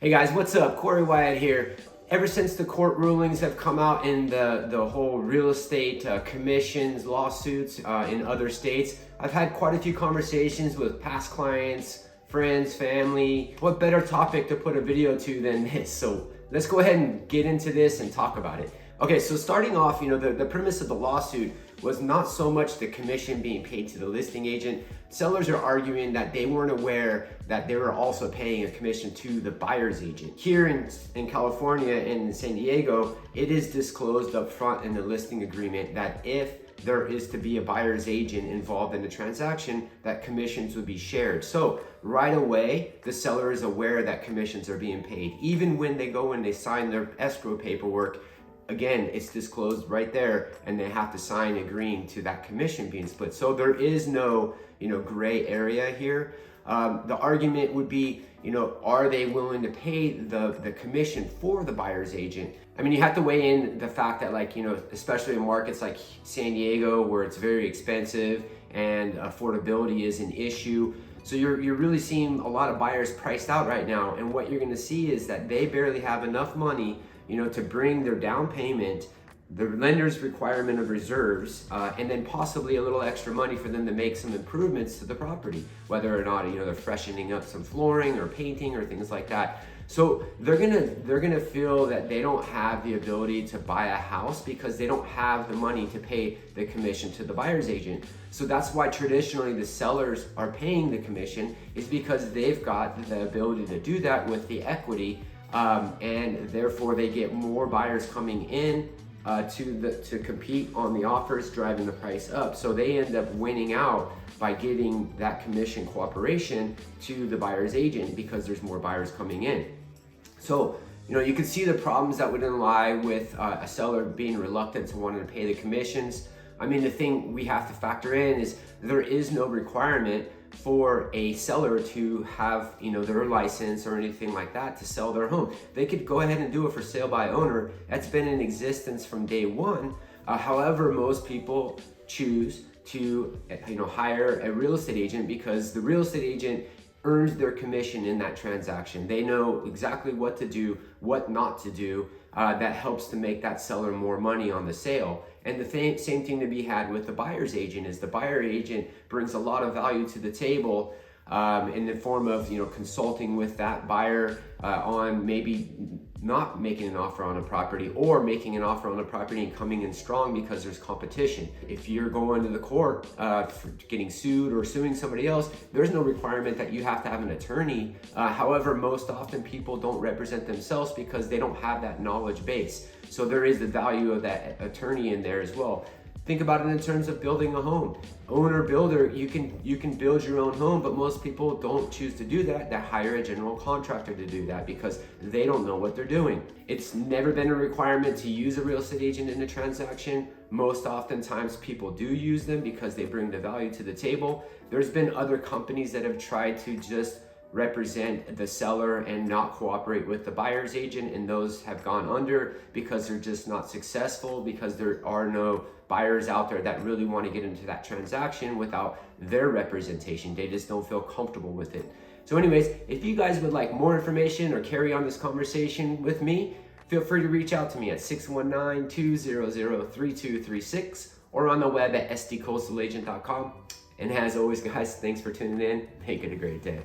Hey guys, what's up? Corey Wyatt here. Ever since the court rulings have come out in the whole real estate commissions, lawsuits in other states, I've had quite a few conversations with past clients, friends, family. What better topic to put a video to than this? So let's go ahead and get into this and talk about it. Okay, so starting off, the premise of the lawsuit was not so much the commission being paid to the listing agent. Sellers are arguing that they weren't aware that they were also paying a commission to the buyer's agent. Here in California and in San Diego, it is disclosed up front in the listing agreement that if there is to be a buyer's agent involved in the transaction, that commissions would be shared. So right away, the seller is aware that commissions are being paid. Even when they go and they sign their escrow paperwork, again, it's disclosed right there, and they have to sign agreeing to that commission being split. So there is no, gray area here. The argument would be, are they willing to pay the commission for the buyer's agent? I mean, you have to weigh in the fact that, especially in markets like San Diego, where it's very expensive and affordability is an issue. So you're really seeing a lot of buyers priced out right now. And what you're gonna see is that they barely have enough money to bring their down payment, the lender's requirement of reserves, and then possibly a little extra money for them to make some improvements to the property, whether or not they're freshening up some flooring or painting or things like that. So they're gonna feel that they don't have the ability to buy a house because they don't have the money to pay the commission to the buyer's agent. So that's why traditionally the sellers are paying the commission, is because they've got the ability to do that with the equity. And therefore they get more buyers coming in to compete on the offers, driving the price up. So they end up winning out by getting that commission cooperation to the buyer's agent because there's more buyers coming in. So you can see the problems that would lie with a seller being reluctant to wanting to pay the commissions. I mean, the thing we have to factor in is there is no requirement for a seller to have their license or anything like that to sell their home. They could go ahead and do it for sale by owner. That's been in existence from day one. However, most people choose to hire a real estate agent because the real estate agent earns their commission in that transaction. They know exactly what to do, what not to do. That helps to make that seller more money on the sale. And the same thing to be had with the buyer's agent is the buyer agent brings a lot of value to the table in the form of consulting with that buyer on maybe not making an offer on a property or making an offer on a property and coming in strong because there's competition. If you're going to the court for getting sued or suing somebody else, there's no requirement that you have to have an attorney. However, most often people don't represent themselves because they don't have that knowledge base. So there is the value of that attorney in there as well. Think about it in terms of building a home. Owner builder, you can build your own home, but most people don't choose to do that. They hire a general contractor to do that because they don't know what they're doing. It's never been a requirement to use a real estate agent in a transaction. Most oftentimes people do use them because they bring the value to the table. There's been other companies that have tried to just represent the seller and not cooperate with the buyer's agent, and those have gone under because they're just not successful, because there are no buyers out there that really want to get into that transaction without their representation. They just don't feel comfortable with it. So anyways, if you guys would like more information or carry on this conversation with me, feel free to reach out to me at 619-200-3236 or on the web at sdcoastalagent.com. And as always, guys, thanks for tuning in. Make it a great day.